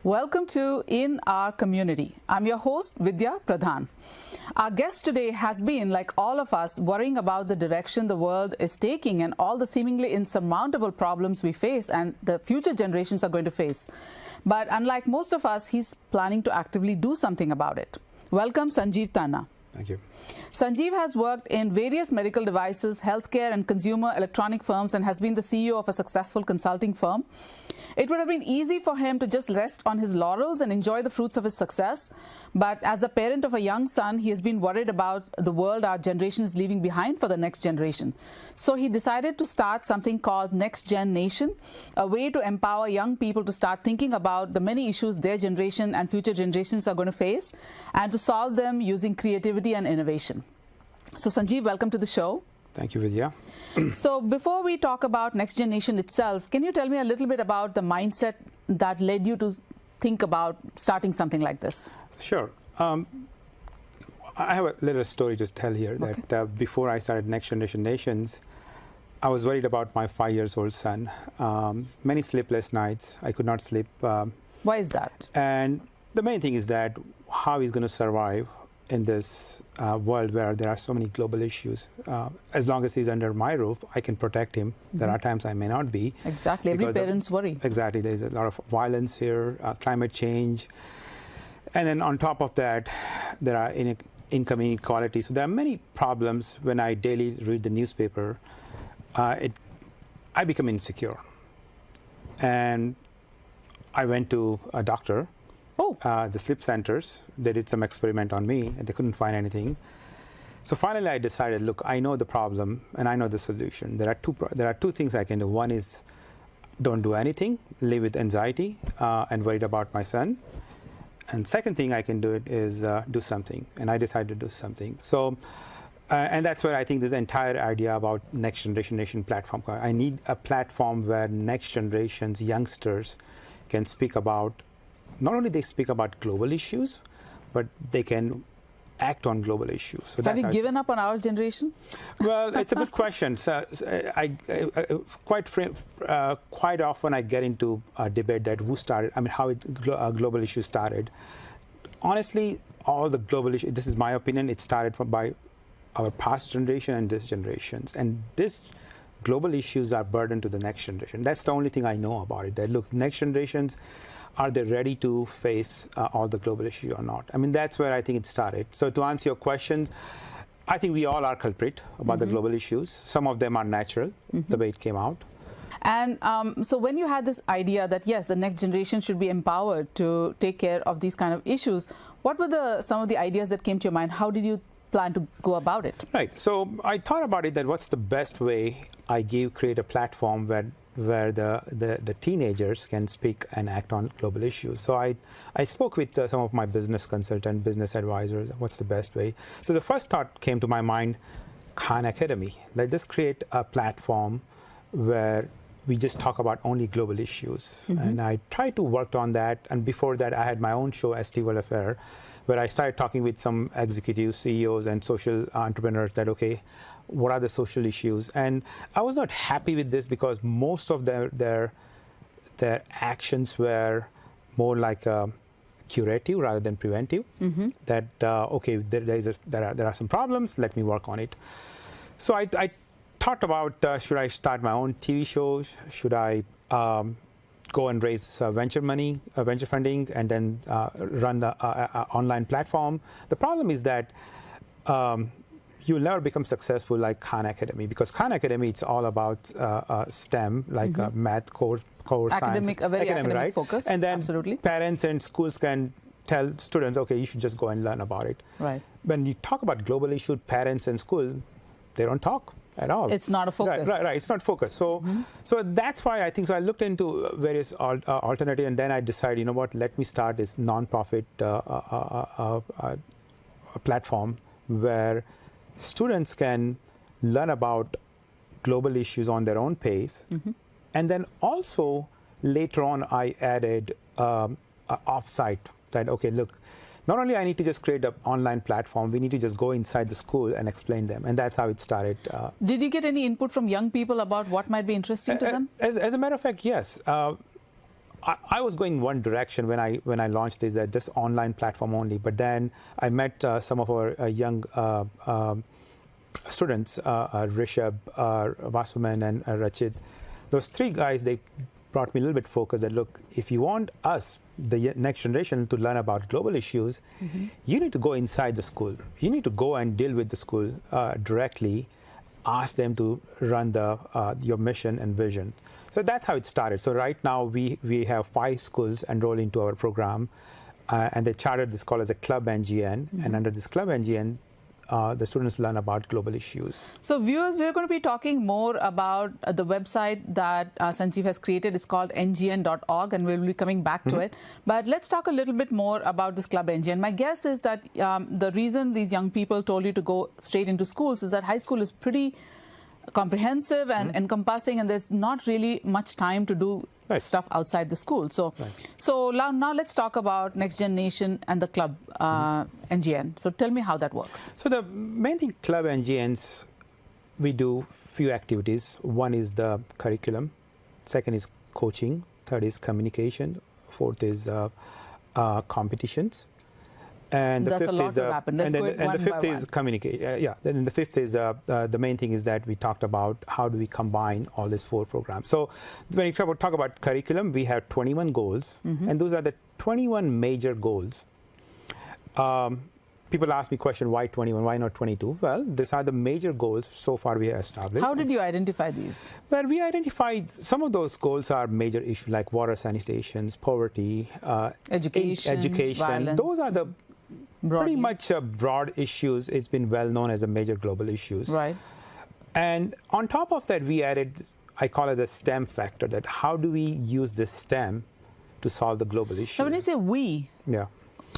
Welcome to In Our Community. I'm your host, Vidya, Pradhan. Our guest today has been, like all of us, worrying about the direction the world is taking and all the seemingly insurmountable problems we face and the future generations are going to face. But unlike most of us, he's planning to actively do something about it. Welcome, Sanjeev Khanna. Thank you. Sanjeev has worked in various medical devices, healthcare and consumer electronic firms and has been the CEO of a successful consulting firm. It would have been easy for him to just rest on his laurels and enjoy the fruits of his success. But as a parent of a young son, he has been worried about the world our generation is leaving behind for the next generation. So he decided to start something called Next Gen Nation, a way to empower young people to start thinking about the many issues their generation and future generations are going to face and to solve them using creativity and innovation. So Sanjeev, welcome to the show. Thank you, Vidya. So before we talk about Next Gen Nation itself, can you tell me a little bit about the mindset that led you to think about starting something like this? Sure. I have a little story to tell here that before I started Next Generation Nations, I was worried about my 5-year-old son. Many sleepless nights. I could not sleep. Why is that? And the main thing is that how he's going to survive in this world where there are so many global issues. As long as he's under my roof, I can protect him. There are times I may not be. Exactly. Every parent's worry. Exactly. There's a lot of violence here, climate change. And then on top of that, there are income inequality. So there are many problems. When I daily read the newspaper, I become insecure. And I went to a doctor. The sleep centers, they did some experiment on me and they couldn't find anything. So finally I decided, look, I know the problem and I know the solution. There are two things I can do. One is don't do anything, live with anxiety and worried about my son. And second thing I can do it is do something. And I decided to do something. So, and that's where I think this entire idea about Next Generation Nation platform. I need a platform where next generation's youngsters can speak about, not only they speak about global issues, but they can act on global issues. So have you given up on our generation? Well, it's a good question. So quite often I get into a debate that who started, how global issues started. Honestly, all the global issues, this is my opinion, it started by our past generation and this generations. And this global issues are burden to the next generation. That's the only thing I know about it. That look, next generations, are they ready to face all the global issues or not? That's where I think it started. So to answer your questions, I think we all are culprit about the global issues. Some of them are natural, the way it came out. And so when you had this idea that, yes, the next generation should be empowered to take care of these kind of issues, what were some of the ideas that came to your mind? How did you plan to go about it? Right. So I thought about it that what's the best way I create a platform where the teenagers can speak and act on global issues. So I spoke with some of my business consultants, business advisors, what's the best way. So the first thought came to my mind, Khan Academy. Let's just create a platform where we just talk about only global issues. And I tried to work on that. And before that, I had my own show, ST World Affair, where I started talking with some executives, CEOs, and social entrepreneurs that, okay, what are the social issues? And I was not happy with this because most of their actions were more like curative rather than preventive. That okay, there are some problems. Let me work on it. So I thought about should I start my own TV shows? Should I go and raise venture funding, and then run the online platform? The problem is that you'll never become successful like Khan Academy, because Khan Academy, it's all about STEM, like math, core academic, science. A very academic right? focus. And then absolutely. Parents and schools can tell students, okay, you should just go and learn about it. Right. When you talk about global issues, parents and school, they don't talk at all. It's not a focus. Right. It's not focus. So, so that's why I think. So I looked into various alternatives, and then I decided, you know what? Let me start this non-profit platform where students can learn about global issues on their own pace, and then also later on I added off-site that, okay, look, not only I need to just create an online platform, we need to just go inside the school and explain them. And that's how it started. Did you get any input from young people about what might be interesting to them? As a matter of fact, yes. I was going one direction when I launched this, just online platform only. But then I met some of our young students, Rishabh, Vasuman, and Rachit. Those three guys, they brought me a little bit focused that, look, if you want us, the next generation, to learn about global issues, you need to go inside the school. You need to go and deal with the school directly, ask them to run your mission and vision. So that's how it started. So right now we have 5 schools enrolled into our program, and they chartered this called as a Club NGN, and under this Club NGN, the students learn about global issues. So viewers, we're going to be talking more about the website that Sanjeev has created. It's called ngn.org, and we'll be coming back to it. But let's talk a little bit more about this Club NGN. My guess is that the reason these young people told you to go straight into schools is that high school is pretty comprehensive and encompassing, and there's not really much time to do stuff outside the school. So, so now let's talk about Next Gen Nation and the Club NGN. So tell me how that works. So the main thing, Club NGNs, we do few activities. One is the curriculum, second is coaching, third is communication, fourth is competitions. And the fifth is the fifth is communicate. Then the fifth is the main thing is that we talked about how do we combine all these 4 programs. So when you talk about curriculum, we have 21 goals, and those are the 21 major goals. People ask me question, why 21? Why not 22? Well, these are the major goals so far we have established. How did you identify these? Well, we identified some of those goals are major issues like water, sanitation, poverty, education. Violence. Those are the pretty much broad issues. It's been well known as a major global issues. Right. And on top of that, we added, I call it a STEM factor, that how do we use this STEM to solve the global issue? So when you say we. Yeah.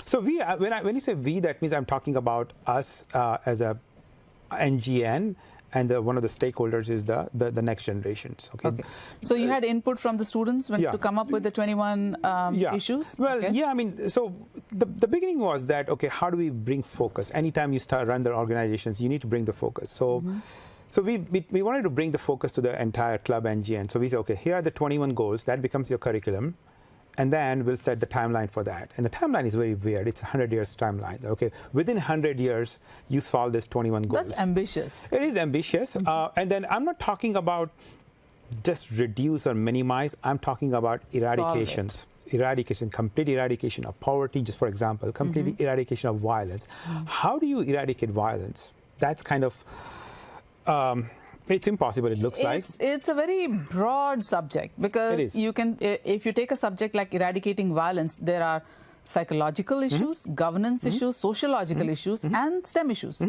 So we, when you say we, that means I'm talking about us as a NGN, and one of the stakeholders is the next generations. Okay. So you had input from the students to come up with the 21 issues? Well, I mean, so the beginning was that, okay, how do we bring focus? Anytime you run the organizations, you need to bring the focus. So so we wanted to bring the focus to the entire Club NGN. So we said, okay, here are the 21 goals. That becomes your curriculum. And then we'll set the timeline for that. And the timeline is very weird. It's a 100 years timeline. Okay, within 100 years, you solve this 21 goals. That's ambitious. It is ambitious. And then I'm not talking about just reduce or minimize. I'm talking about eradications. Eradication, complete eradication of poverty, just for example, complete eradication of violence. How do you eradicate violence? That's kind of... it's impossible, it looks like. It's a very broad subject, because you can, if you take a subject like eradicating violence, there are psychological issues, governance issues, sociological issues, and STEM issues.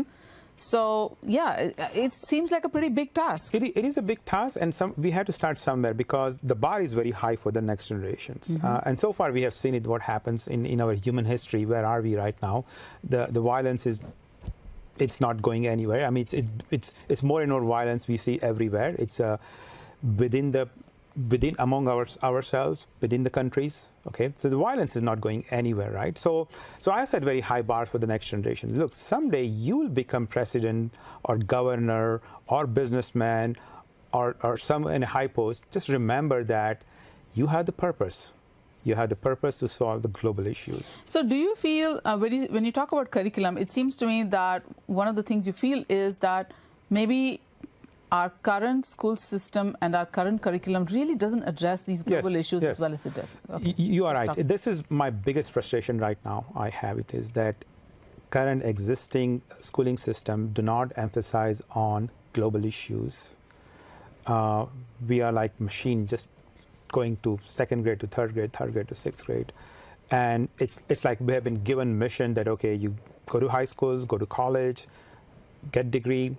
So, yeah, it seems like a pretty big task. It is a big task, and we have to start somewhere, because the bar is very high for the next generations. And so far, we have seen it, what happens in our human history. Where are we right now? The violence is... it's not going anywhere. I mean, it's more and more violence we see everywhere. It's within among ourselves, within the countries. Okay, so the violence is not going anywhere, right? So I set very high bar for the next generation. Look, someday you will become president or governor or businessman or some in a high post. Just remember that you have the purpose. You have the purpose to solve the global issues. So do you feel, when you talk about curriculum, it seems to me that one of the things you feel is that maybe our current school system and our current curriculum really doesn't address these global issues as well as it does. Okay. You are right. This is my biggest frustration right now. I have it is that current existing schooling system do not emphasize on global issues. We are like machine, just going to second grade to third grade to sixth grade. And it's like we have been given mission that, okay, you go to high schools, go to college, get degree,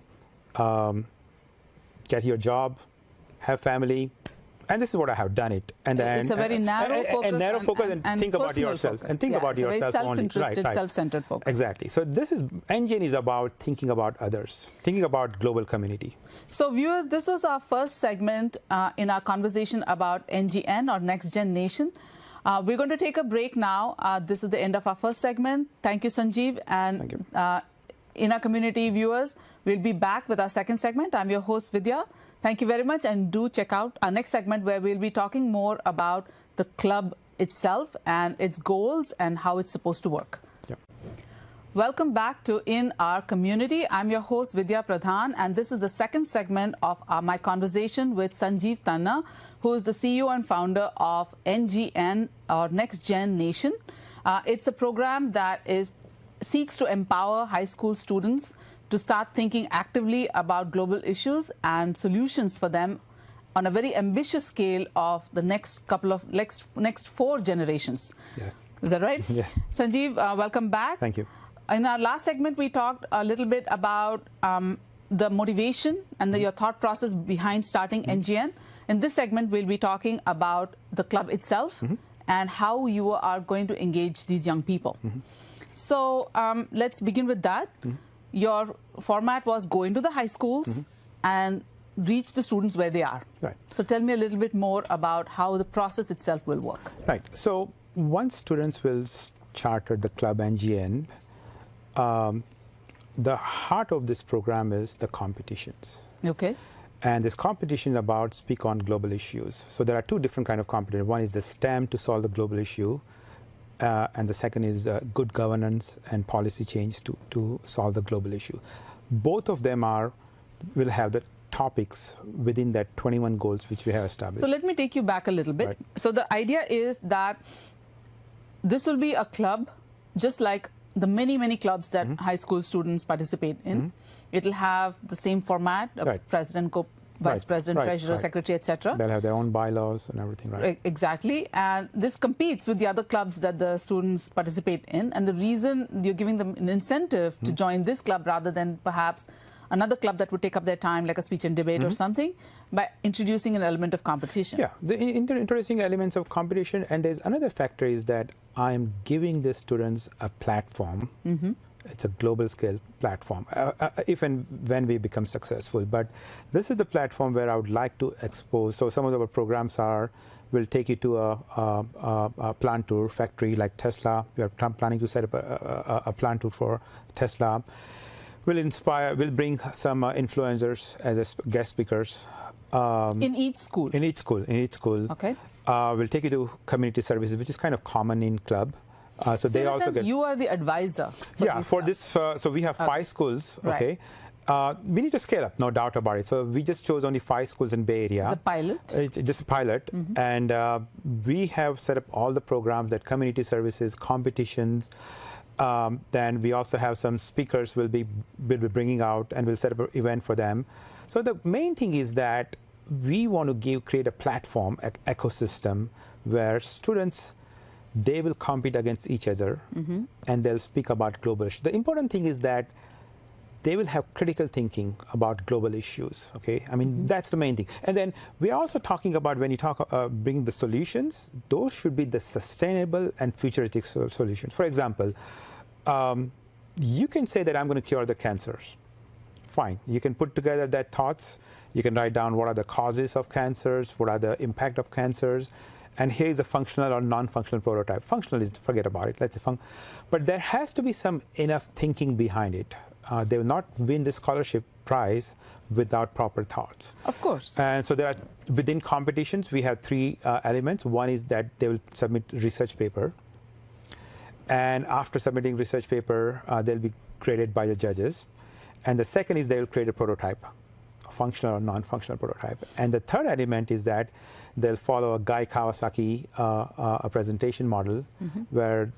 get your job, have family, and this is what I have done it. And then it's a very narrow focus, and think about yourself focus. And think about yourself only. Self-interested, self-centered focus. Exactly. So this is NGN is about thinking about others, thinking about global community. So viewers, this was our first segment in our conversation about NGN or Next Gen Nation. We're going to take a break now. This is the end of our first segment. Thank you, Sanjeev. And thank you. In our community viewers, we'll be back with our second segment. I'm your host, Vidya. Thank you very much, and do check out our next segment where we'll be talking more about the club itself and its goals and how it's supposed to work. Yep. Welcome back to In Our Community. I'm your host, Vidya Pradhan, and this is the second segment of my conversation with Sanjeev Khanna, who is the CEO and founder of NGN, or Next Gen Nation. It's a program that seeks to empower high school students to start thinking actively about global issues and solutions for them on a very ambitious scale of the next 4 generations. Yes. Is that right? Yes. Sanjeev, welcome back. Thank you. In our last segment, we talked a little bit about the motivation and your thought process behind starting NGN. In this segment, we'll be talking about the club itself and how you are going to engage these young people. So let's begin with that. Your format was go into the high schools and reach the students where they are. Right. So tell me a little bit more about how the process itself will work. Right. So once students will charter the club NGN, the heart of this program is the competitions. Okay. And this competition is about speak on global issues. So there are 2 different kinds of competition. One is the STEM to solve the global issue, and the second is good governance and policy change to solve the global issue. Both of them will have the topics within that 21 goals which we have established. So let me take you back a little bit. Right. So the idea is that this will be a club just like the many clubs that high school students participate in. It'll have the same format, president, vice president, treasurer, secretary, etc. They'll have their own bylaws and everything, right? Exactly. And this competes with the other clubs that the students participate in. And the reason you're giving them an incentive to join this club rather than perhaps another club that would take up their time, like a speech and debate or something, by introducing an element of competition. Yeah, the introducing elements of competition. And there's another factor is that I'm giving the students a platform. It's a global scale platform, if and when we become successful. But this is the platform where I would like to expose. So some of our programs will take you to a plant tour factory like Tesla. We are planning to set up a plant tour for Tesla. We'll bring some influencers as guest speakers. In each school? In each school. Okay. We'll take you to community services, which is kind of common in club. So they also get. You are the advisor. For this. So we have 5 schools. Okay. We need to scale up, no doubt about it. So we just chose only 5 schools in Bay Area. It's a pilot. Just a pilot, and we have set up all the programs that community services, competitions. Then we also have some speakers we'll be bringing out, and we'll set up an event for them. So the main thing is that we want to create a platform, ecosystem, where students, they will compete against each other, and they'll speak about global issues. The important thing is that they will have critical thinking about global issues. Okay, I mean that's the main thing. And then we are also talking about, when you bring the solutions, those should be the sustainable and futuristic solutions. For example, you can say that I'm going to cure the cancers. Fine, you can put together that thoughts. You can write down what are the causes of cancers, what are the impact of cancers. And here is a functional or non-functional prototype. Functional is, forget about it, let's say but there has to be some enough thinking behind it. They will not win the scholarship prize without proper thoughts. Of course. And so there are, within competitions, we have 3 elements. One is that they will submit research paper. And after submitting research paper, they'll be graded by the judges. And the second is they will create a prototype, a functional or non-functional prototype. And the third element is that they'll follow a Guy Kawasaki a presentation model, where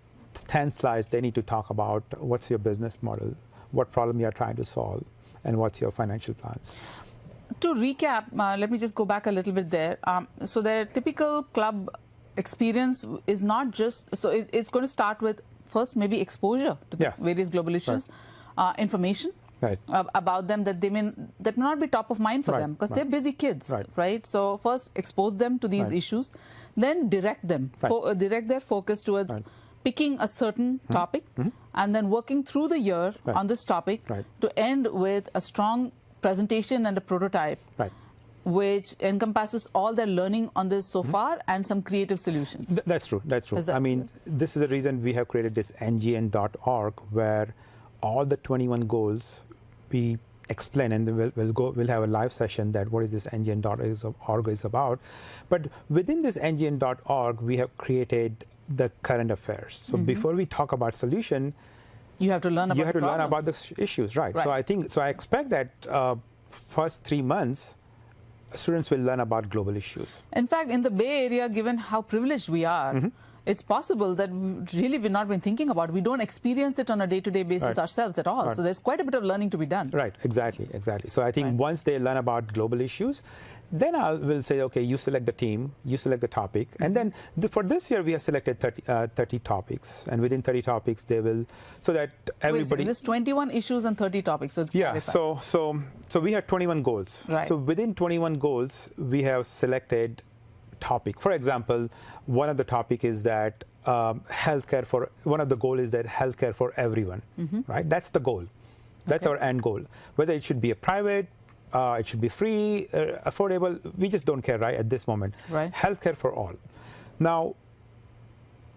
10 slides, they need to talk about what's your business model, what problem you are trying to solve, and what's your financial plans. To recap, let me just go back a little bit there. So their typical club experience is not just, so it's going to start with first maybe exposure to the various global issues, information about them that may not be top of mind for them, because they're busy kids, right? So first expose them to these issues, then direct them, direct their focus towards picking a certain topic, and then working through the year on this topic to end with a strong presentation and a prototype, which encompasses all their learning on this so far and some creative solutions. That's true. That's true. I mean, this is the reason we have created this ngn.org, where all the 21 goals, we explain, and we'll have a live session that what is this ngn.org is about. But within this ngn.org, we have created the current affairs. So before we talk about solution, you have to learn about the issues, right? So I expect that first 3 months, students will learn about global issues. In fact, in the Bay Area, given how privileged we are, it's possible that really we've not been thinking about it. We don't experience it on a day-to-day basis ourselves at all. So there's quite a bit of learning to be done. Right, exactly. So I think once they learn about global issues, then we'll say, okay, you select the team, you select the topic. And then for this year, we have selected 30 topics. And within 30 topics, they will, so that everybody... There's 21 issues and 30 topics. So it's so we have 21 goals. Right. So within 21 goals, we have selected topic. For example, one of the topic is that healthcare for, one of the goal is that healthcare for everyone, right? That's the goal. That's our end goal. Whether it should be a private, it should be free, affordable, we just don't care, right, at this moment. Right. Healthcare for all. Now,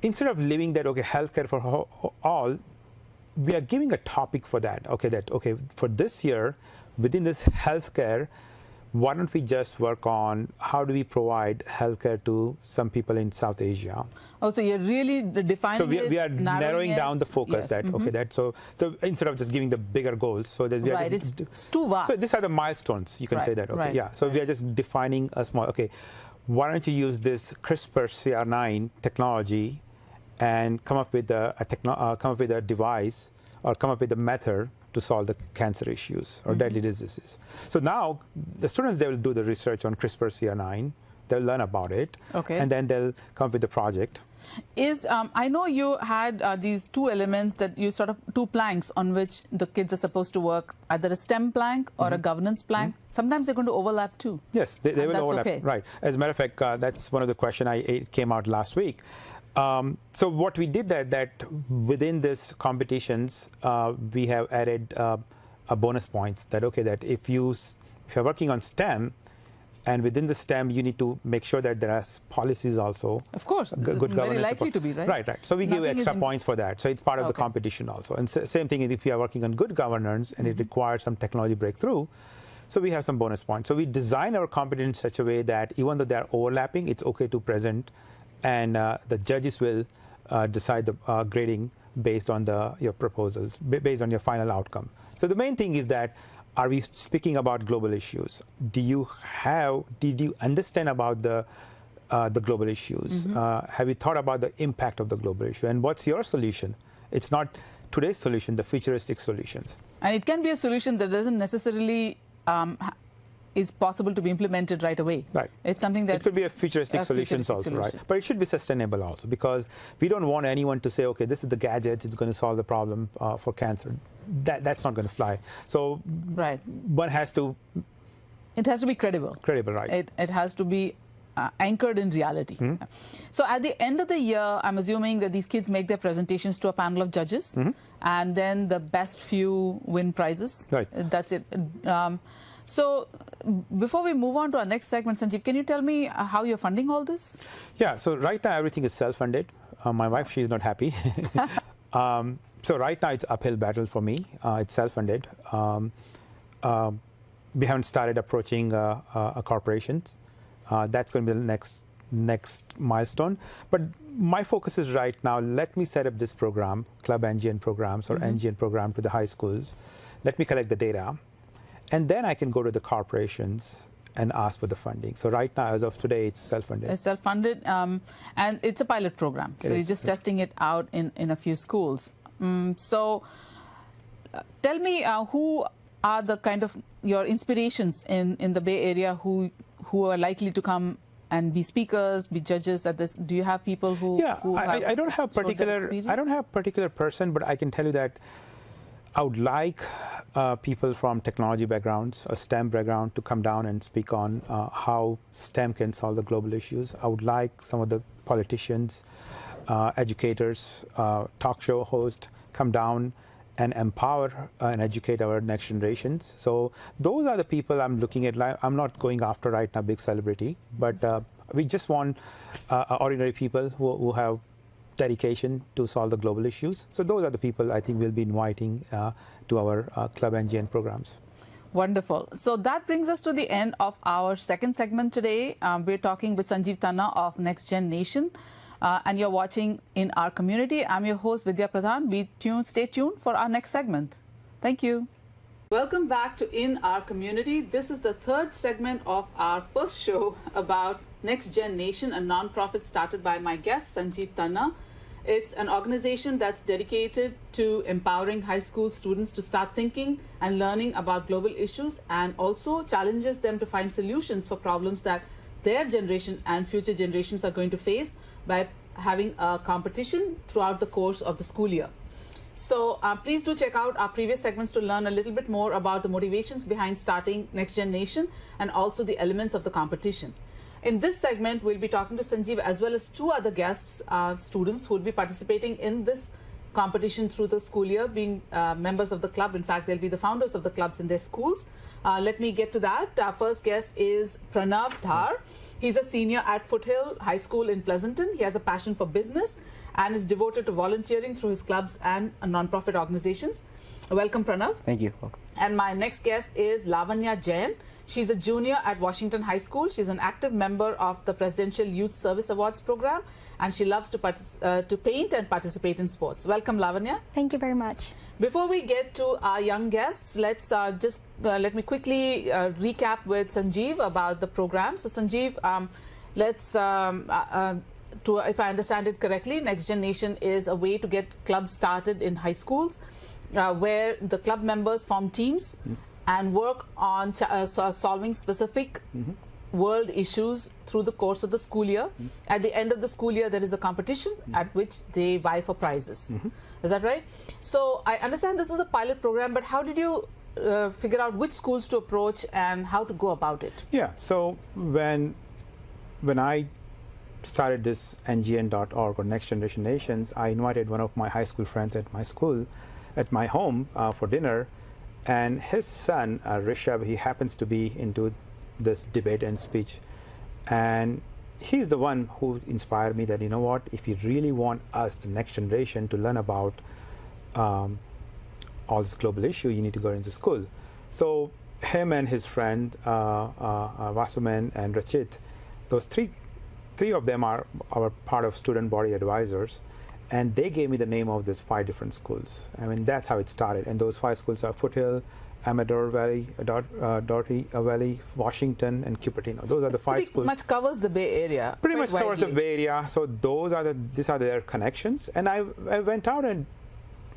instead of leaving that, okay, healthcare for all, we are giving a topic for that. Okay, for this year, within this healthcare, why don't we just work on how do we provide healthcare to some people in South Asia? Oh, so you're really defining. So we are narrowing down the focus. Yes. So instead of just giving the bigger goals, so that we are it's too vast. So these are the milestones. You can say that. Okay, So we are just defining a small. Okay, why don't you use this CRISPR-Cas9 technology and come up with a device or come up with a method to solve the cancer issues or deadly diseases. So now the students, they will do the research on CRISPR-Cas9, they'll learn about it, and then they'll come up with the project. I know you had these two elements that you sort of, two planks on which the kids are supposed to work, either a STEM plank or a governance plank. Sometimes they're going to overlap too. Yes, they will overlap, right. As a matter of fact, that's one of the questions it came out last week. So what we did that within this competitions, we have added a bonus points that, that if you're working on STEM, and within the STEM, you need to make sure that there are policies also. Of course, good governance. Very likely to be, right? Right. So we give extra points for that. So it's part of the competition also. And same thing if you are working on good governance and it requires some technology breakthrough, so we have some bonus points. So we design our competition in such a way that even though they are overlapping, it's okay to present, and the judges will decide the grading based on your proposals, based on your final outcome. So the main thing is that, are we speaking about global issues? Did you understand about the global issues? Have you thought about the impact of the global issue? And what's your solution? It's not today's solution, the futuristic solutions. And it can be a solution that doesn't necessarily is possible to be implemented right away. Right. It's something that... It could be a futuristic solutions also, right? But it should be sustainable also, because we don't want anyone to say, okay, this is the gadget, it's going to solve the problem for cancer. That's not going to fly. So one has to... It has to be credible. Credible, right. It has to be anchored in reality. So at the end of the year, I'm assuming that these kids make their presentations to a panel of judges, and then the best few win prizes. Right. That's it. So before we move on to our next segment, Sanjeev, can you tell me how you're funding all this? Yeah, so right now everything is self-funded. My wife, she's not happy. So right now it's uphill battle for me. It's self-funded. We haven't started approaching corporations. That's going to be the next milestone. But my focus is right now, let me set up this program, Club NGN programs or NGN program to the high schools. Let me collect the data. And then I can go to the corporations and ask for the funding. So right now, as of today, it's self-funded. It's self-funded, and it's a pilot program. So you're just testing it out in a few schools. So tell me, who are the kind of your inspirations in the Bay Area who are likely to come and be speakers, be judges at this? Do you have people who? Yeah, I don't have particular person, but I can tell you that I would like people from technology backgrounds, a STEM background, to come down and speak on how STEM can solve the global issues. I would like some of the politicians, educators, talk show hosts come down and empower and educate our next generations. So those are the people I'm looking at. I'm not going after right now big celebrity, but we just want ordinary people who have dedication to solve the global issues. So those are the people I think we'll be inviting to our Club NGN programs. Wonderful. So that brings us to the end of our second segment today. We're talking with Sanjeev Khanna of Next Gen Nation, and you're watching In Our Community. I'm your host, Vidya Pradhan. Stay tuned for our next segment. Thank you. Welcome back to In Our Community. This is the third segment of our first show about Next Gen Nation, a nonprofit started by my guest, Sanjeev Khanna. It's an organization that's dedicated to empowering high school students to start thinking and learning about global issues, and also challenges them to find solutions for problems that their generation and future generations are going to face by having a competition throughout the course of the school year. So please do check out our previous segments to learn a little bit more about the motivations behind starting Next Gen Nation and also the elements of the competition. In this segment, we'll be talking to Sanjeev as well as two other guests, students who will be participating in this competition through the school year, being members of the club. In fact, they'll be the founders of the clubs in their schools. Let me get to that. Our first guest is Pradhan Dhar. He's a senior at Foothill High School in Pleasanton. He has a passion for business and is devoted to volunteering through his clubs and non-profit organizations. Welcome, Pradhan. Thank you. Welcome. And my next guest is Lavanya Jain. She's a junior at Washington High School. She's an active member of the Presidential Youth Service Awards program, and she loves to paint and participate in sports. Welcome, Lavanya. Thank you very much. Before we get to our young guests, let's let me quickly recap with Sanjeev about the program. So, Sanjeev, if I understand it correctly, Next Gen Nation is a way to get clubs started in high schools, where the club members form teams and work on solving specific world issues through the course of the school year. At the end of the school year, there is a competition at which they vie for prizes. Is that right? So I understand this is a pilot program, but how did you figure out which schools to approach and how to go about it? Yeah, so when I started this ngn.org or Next Generation Nations, I invited one of my high school friends at my school, at my home for dinner. And his son, Rishabh, he happens to be into this debate and speech. And he's the one who inspired me that, you know what, if you really want us, the next generation, to learn about all this global issue, you need to go into school. So him and his friend, Vasuman and Rachit, those three of them are part of student body advisors. And they gave me the name of these 5 different schools. I mean, that's how it started. And those 5 schools are Foothill, Amador Valley, Doherty Valley, Washington, and Cupertino. Those are the 5 schools. Pretty much covers the Bay Area. Pretty much covers the Bay Area. So these are their connections. And I went out and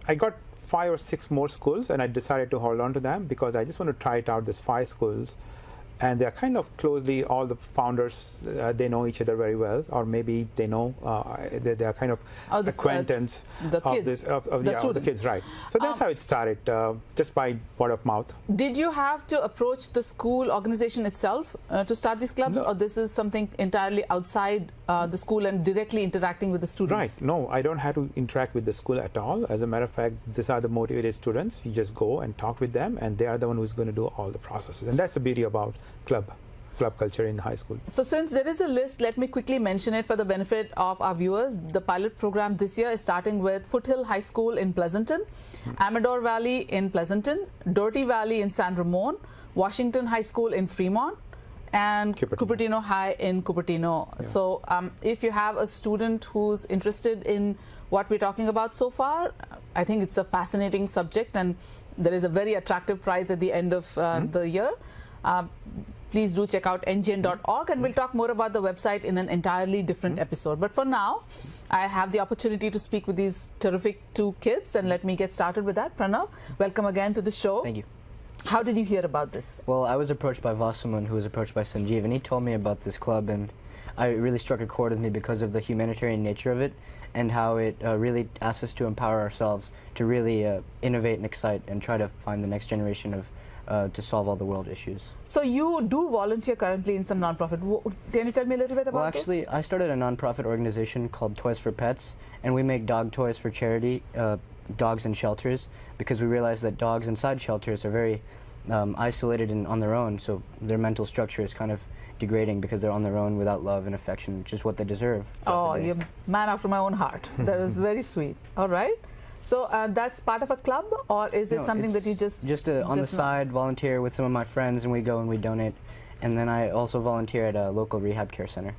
I got 5 or 6 more schools, and I decided to hold on to them because I just want to try it out, these 5 schools. And they're kind of closely, all the founders, they know each other very well, or maybe they know, they are kind of acquaintance the kids, of the kids, right. So that's how it started, just by word of mouth. Did you have to approach the school organization itself to start these clubs, or this is something entirely outside the school and directly interacting with the students? Right, no, I don't have to interact with the school at all. As a matter of fact, these are the motivated students. You just go and talk with them, and they are the one who's going to do all the processes. And that's the beauty about club culture in high school. So since there is a list, let me quickly mention it for the benefit of our viewers. The pilot program this year is starting with Foothill High School in Pleasanton, Amador Valley in Pleasanton, Doherty Valley in San Ramon, Washington High School in Fremont, and Cupertino High in Cupertino. Yeah. So if you have a student who's interested in what we're talking about so far, I think it's a fascinating subject, and there is a very attractive prize at the end of the year. Please do check out ngn.org, and we'll talk more about the website in an entirely different episode. But for now, I have the opportunity to speak with these terrific 2 kids, and let me get started with that. Pranav, welcome again to the show. Thank you. How did you hear about this? Well, I was approached by Vasuman, who was approached by Sanjeev, and he told me about this club, and it really struck a chord with me because of the humanitarian nature of it and how it really asks us to empower ourselves to really innovate and excite and try to find the next generation of to solve all the world issues. So you do volunteer currently in some nonprofit. Can you tell me a little bit about Well, actually, I started a nonprofit organization called Toys for Pets, and we make dog toys for charity, dogs in shelters, because we realize that dogs inside shelters are very isolated and on their own, so their mental structure is kind of degrading because they're on their own without love and affection, which is what they deserve. Oh, you're a man after my own heart. That is very sweet. All right. So that's part of a club, or is it No, something that you just on the side volunteer with some of my friends, and we go and we donate. And then I also volunteer at a local rehab care center.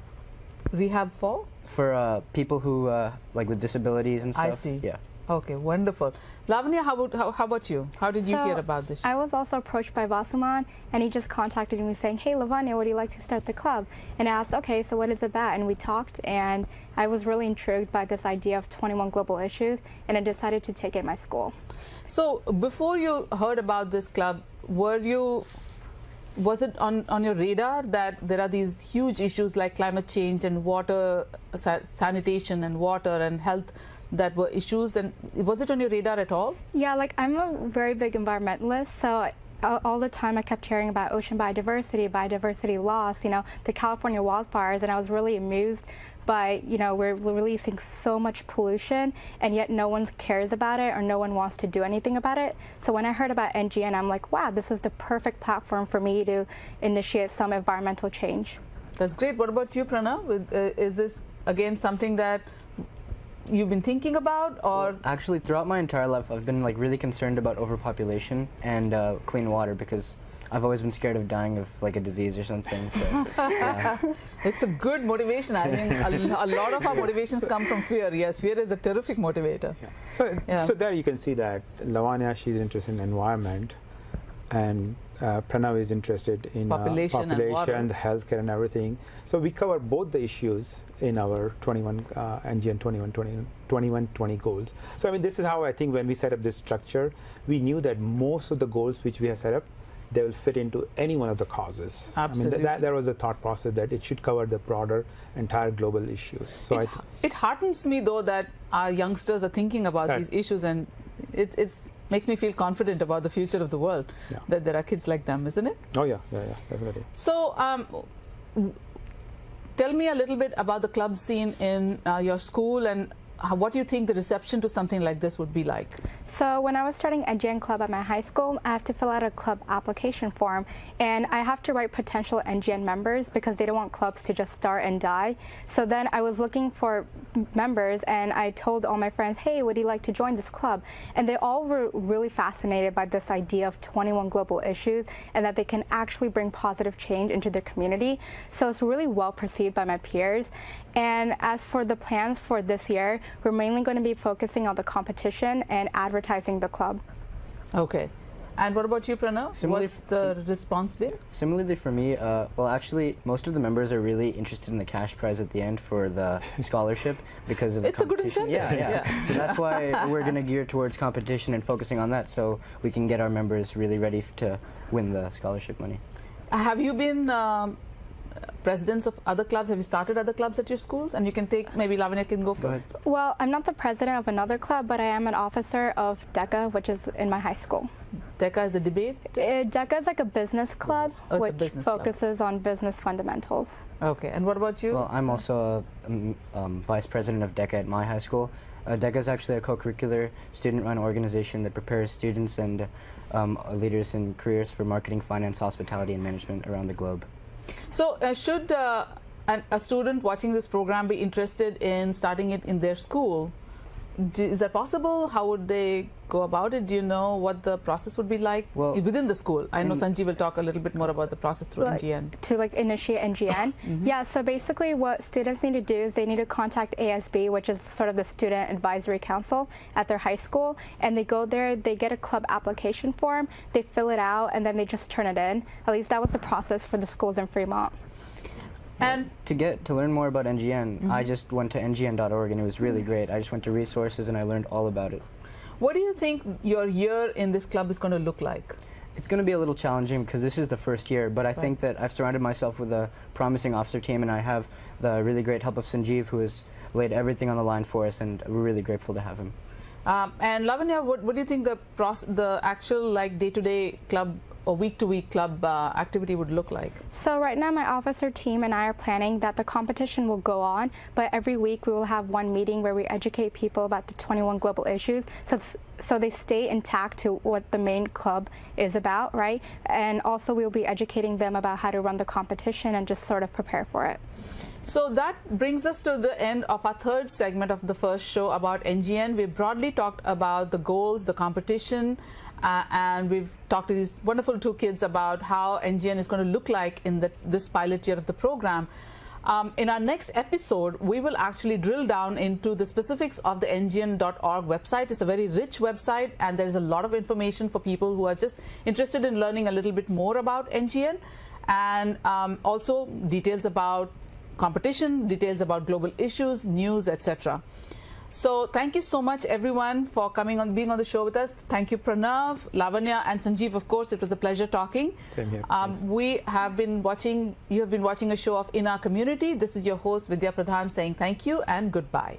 Rehab for? For people who like with disabilities and stuff. I see. Yeah. Okay, wonderful. Lavanya, how about you? How did you hear about this? I was also approached by Vasuman, and he just contacted me saying, hey, Lavanya, would you like to start the club? And I asked, okay, so what is it about? And we talked, and I was really intrigued by this idea of 21 global issues, and I decided to take it in my school. So before you heard about this club, was it on your radar that there are these huge issues like climate change and water, sanitation and water and health that were issues, and was it on your radar at all? Yeah, like I'm a very big environmentalist, so all the time I kept hearing about ocean biodiversity loss, you know, the California wildfires, and I was really amused by, you know, we're releasing so much pollution and yet no one cares about it or no one wants to do anything about it. So when I heard about NGN, I'm like, wow, this is the perfect platform for me to initiate some environmental change. That's great. What about you, Pranav? Is this again something that you've been thinking about, or? Well, actually, throughout my entire life, I've been like really concerned about overpopulation and clean water, because I've always been scared of dying of like a disease or something. So, yeah. It's a good motivation. I think a lot of our motivations come from fear. Yes, fear is a terrific motivator. Yeah. So there you can see that Lavanya, she's interested in environment, and Pranav is interested in population the healthcare and everything. So we cover both the issues in our NGN 2120 goals. So I mean, this is how I think when we set up this structure, we knew that most of the goals which we have set up, they will fit into any one of the causes. Absolutely. I mean, there was a thought process that it should cover the broader, entire global issues. So it heartens me though that our youngsters are thinking about these issues, and it's makes me feel confident about the future of the world, that there are kids like them, isn't it? Oh yeah, definitely. So tell me a little bit about the club scene in your school, and what do you think the reception to something like this would be like? So when I was starting NGN Club at my high school, I have to fill out a club application form, and I have to write potential NGN members because they don't want clubs to just start and die. So then I was looking for members, and I told all my friends, hey, would you like to join this club? And they all were really fascinated by this idea of 21 global issues and that they can actually bring positive change into their community. So it's really well perceived by my peers. And as for the plans for this year, we're mainly going to be focusing on the competition and advertising the club. Okay. And what about you, Pranav? What's the response been? Similarly for me, well, actually, most of the members are really interested in the cash prize at the end for the scholarship because of the competition. It's a good incentive. Yeah. So that's why we're going to gear towards competition and focusing on that, so we can get our members really ready to win the scholarship money. Have you been presidents of other clubs? Have you started other clubs at your schools? And you can take, maybe Lavanya can go first. Well, I'm not the president of another club, but I am an officer of DECA, which is in my high school. DECA is a debate? DECA is like a business club, which focuses on business fundamentals. Okay, and what about you? Well, I'm also a vice president of DECA at my high school. DECA is actually a co-curricular student-run organization that prepares students and leaders in careers for marketing, finance, hospitality, and management around the globe. So should a student watching this program be interested in starting it in their school? Is that possible? How would they go about it? Do you know what the process would be like within the school? I know Sanjeev will talk a little bit more about the process through NGN. To like initiate NGN? Yeah, so basically what students need to do is they need to contact ASB, which is sort of the Student Advisory Council at their high school, and they go there, they get a club application form, they fill it out, and then they just turn it in. At least that was the process for the schools in Fremont. And to learn more about NGN, I just went to ngn.org, and it was really great. I just went to resources and I learned all about it. What do you think your year in this club is going to look like? It's going to be a little challenging because this is the first year, but I think that I've surrounded myself with a promising officer team, and I have the really great help of Sanjeev, who has laid everything on the line for us, and we're really grateful to have him. And Lavanya, what do you think the actual like day-to-day club a week-to-week club activity would look like? So right now my officer team and I are planning that the competition will go on, but every week we will have one meeting where we educate people about the 21 global issues so they stay intact to what the main club is about, right? And also we'll be educating them about how to run the competition and just sort of prepare for it. So that brings us to the end of our third segment of the first show about NGN. We broadly talked about the goals, the competition, and we've talked to these wonderful two kids about how NGN is going to look like in this pilot year of the program. In our next episode, we will actually drill down into the specifics of the ngn.org website. It's a very rich website, and there's a lot of information for people who are just interested in learning a little bit more about NGN, and also details about competition, details about global issues, news, etc. So thank you so much, everyone, for being on the show with us. Thank you, Pranav, Lavanya, and Sanjeev. Of course, it was a pleasure talking. Same here. You have been watching a show of In Our Community. This is your host, Vidya Pradhan, saying thank you and goodbye.